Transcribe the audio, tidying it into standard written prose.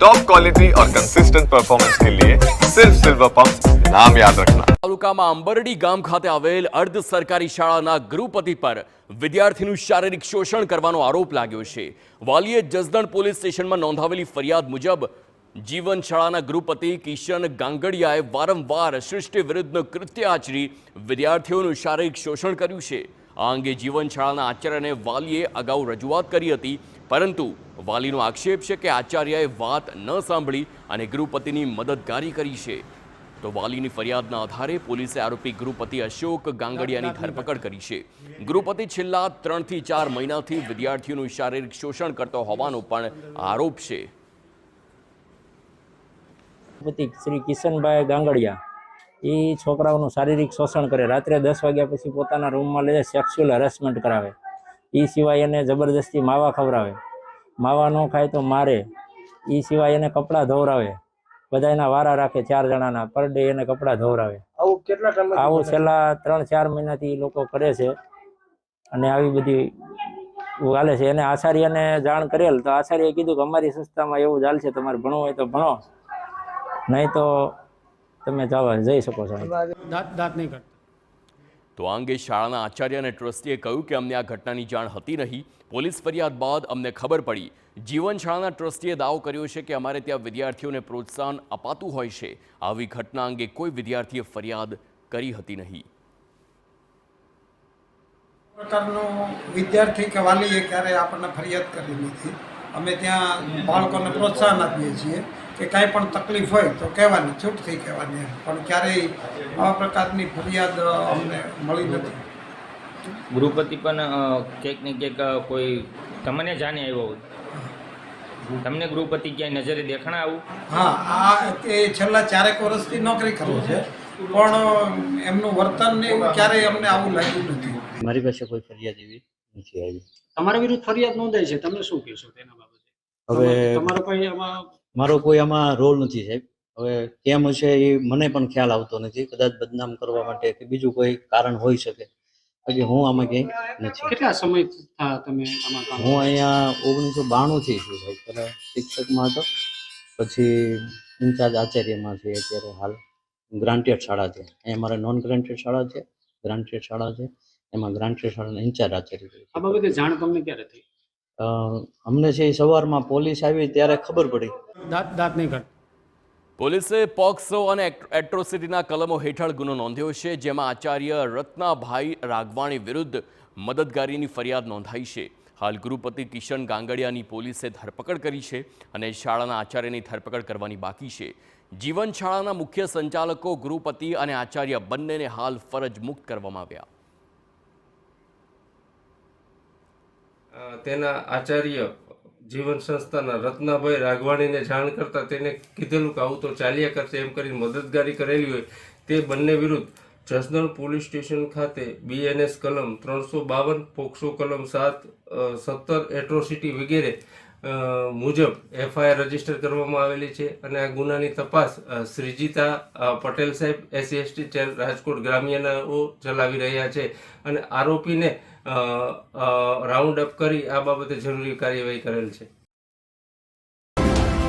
Top quality और consistent performance के लिए सिर्फ सिल्वर पंप नाम याद रखना। તાલુકામાં અંબરડી ગામ ખાતે આવેલ અર્ધ સરકારી શાળાના ગૃહપતિ પર વિદ્યાર્થીનું શારીરિક શોષણ કરવાનો આરોપ લાગ્યો છે। વાલીએ જસદણ પોલીસ સ્ટેશનમાં નોંધાવેલી ફરિયાદ મુજબ જીવન શાળાના ગૃહપતિ કિશન ગાંગડિયાએ વારંવાર સૃષ્ટિ વિરુદ્ધનું કૃત્ય આચરી વિદ્યાર્થીઓનું શારીરિક શોષણ કર્યું છે। આ અંગે જીવન શાળાના આચાર્યને વાલીએ અગાઉ રજૂઆત કરી હતી, પરંતુ વાલીનો આક્ષેપ છે કે આચાર્યએ વાત ન સાંભળી અને ગૃહપતિની મદદગારી કરી છે। તો વાલીની ફરિયાદના આધારે પોલીસે આરોપી ગૃહપતિ અશોક ગાંગડિયાની ધરપકડ કરી છે। ગૃહપતિ છેલ્લા 3 થી 4 મહિનાથી વિદ્યાર્થીઓનું શારીરિક શોષણ કરતો હોવાનો પણ આરોપ છે। શ્રી કિશનભાઈ ગાંગડિયા એ છોકરાઓનું શારીરિક શોષણ કરે, રાત્રે 10 વાગ્યા પછી પોતાના રૂમમાં લઈ સેક્સ્યુઅલ હરેસમેન્ટ કરાવે। એ સિવાય એને જબરદસ્તી માવા ખવડાવે, માવા ન ખાય તો મારે। એ સિવાય એને કપડાં ધોવરાવે, બધાના વારા રાખે 4 જણાના પર ડે એને કપડાં ધોવરાવે। આવું છેલ્લા 3-4 મહિનાથી એ લોકો કરે છે અને આવી બધી ચાલે છે। એને આચાર્યને જાણ કરેલ તો આચાર્યએ કીધું કે અમારી સંસ્થામાં એવું ચાલશે, તમારે ભણવું હોય તો ભણો, નહીં તો તમે જઈ શકો છો। તો આ અંગે શાળાના આચાર્ય અને ટ્રસ્ટીએ કહ્યું કે અમને આ ઘટનાની જાણ હતી નહીં। પોલીસ ફરિયાદ બાદ અમને ખબર પડી। જીવન શાળાના ટ્રસ્ટીએ દાવો કર્યો છે કે અમારે ત્યાં વિદ્યાર્થીઓને પ્રોત્સાહન અપાતું હોય છે। આવી ઘટના અંગે કોઈ વિદ્યાર્થીએ ફરિયાદ કરી હતી નહીં। પ્રકારનો વિદ્યાર્થી કે વાલીએ ક્યારેય આપણને ફરિયાદ કરી નથી। અમે ત્યાં બાળકોને પ્રોત્સાહન આપીએ છીએ કે કાંઈ પણ તકલીફ હોય તો કહેવાની, છૂટથી કહેવાની, પણ ક્યારેય આવા પ્રકારની ફરિયાદ અમને મળી નથી। ગૃહપતિ પણ ક્યાંક ને ક્યાંક કોઈ તમને જાણે આવ્યો હોય, તમને ગૃહપતિ ક્યાંય નજરે દેખાણા આવું? હા, આ તે છેલ્લા 4 વર્ષથી નોકરી કરું છે, પણ એમનું વર્તન ને એવું ક્યારેય અમને આવું લાગ્યું નથી। મારી પાસે કોઈ ફરિયાદ એવી નથી આવી। તમારા વિરુદ્ધ ફરિયાદ નોંધાઈ છે, તમે શું કહેશો તેના બાબતે? હવે તમારો કોઈ આમાં મારો કોઈ આમાં રોલ નથી સાહેબ। હવે કેમ હશે એ મને પણ ખ્યાલ આવતો નથી। કદાચ બદનામ કરવા માટે કે બીજું કોઈ કારણ હોઈ શકે, બાકી હું આમાં ક્યાંય નથી। કેટલા સમય તમે આમાં કામ? હું અહીંયા 1992 થી છું સાહેબ। પહેલા શિક્ષકમાં હતો, પછી ઇન્ચાર્જ આચાર્યમાં છે। અત્યારે હાલ ગ્રાન્ટેડ શાળા છે, અહીંયા મારે નોન ગ્રાન્ટેડ શાળા છે, ગ્રાન્ટેડ શાળા છે, એમાં ગ્રાન્ટેડ શાળાના ઇન્ચાર્જ આચાર્ય છે। આ બાબતે જાણ તમને ક્યારે થઈ? અમને છે એ સવારમાં પોલીસ આવી ત્યારે ખબર પડી। દાંત નહીં કાઢ. પોલીસે પોક્સો અને એટ્રોસિટીના કલમો હેઠળ ગુનો નોંધ્યો છે, જેમાં આચાર્ય રત્નાભાઈ રાગવાણી વિરુદ્ધ મદદગારીની ફરિયાદ નોંધાઈ છે। હાલ ગૃહપતિ કિશન ગાંગડિયાની પોલીસે ધરપકડ કરી છે અને શાળાના આચાર્યની ધરપકડ કરવાની બાકી છે। જીવન શાળાના મુખ્ય સંચાલકો ગૃહપતિ અને આચાર્ય બંનેને હાલ ફરજ મુક્ત કરવામાં આવ્યા। તેના આચાર્ય જીવન સંસ્થાના રત્નાભાઈ રાગવાણીને જાણ કરતા તેને કીધેલું કે આવું તો ચાલ્યા કરશે એમ કરીને મદદગારી કરેલી હોય, તે બંને વિરુદ્ધ જસદણ પોલીસ સ્ટેશન ખાતે BNS કલમ 352, પોક્સો કલમ 7, 17 એટ્રોસિટી વગેરે મુજબ FIR રજીસ્ટર કરવામાં આવેલી છે અને આ ગુનાની તપાસ શ્રીજીતા પટેલ સાહેબ SC/ST રાજકોટ ગ્રામ્યનાઓ ચલાવી રહ્યા છે અને આરોપીને રાઉન્ડ અપ કરી આ બાબતે જરૂરી કાર્યવાહી કરેલ છે।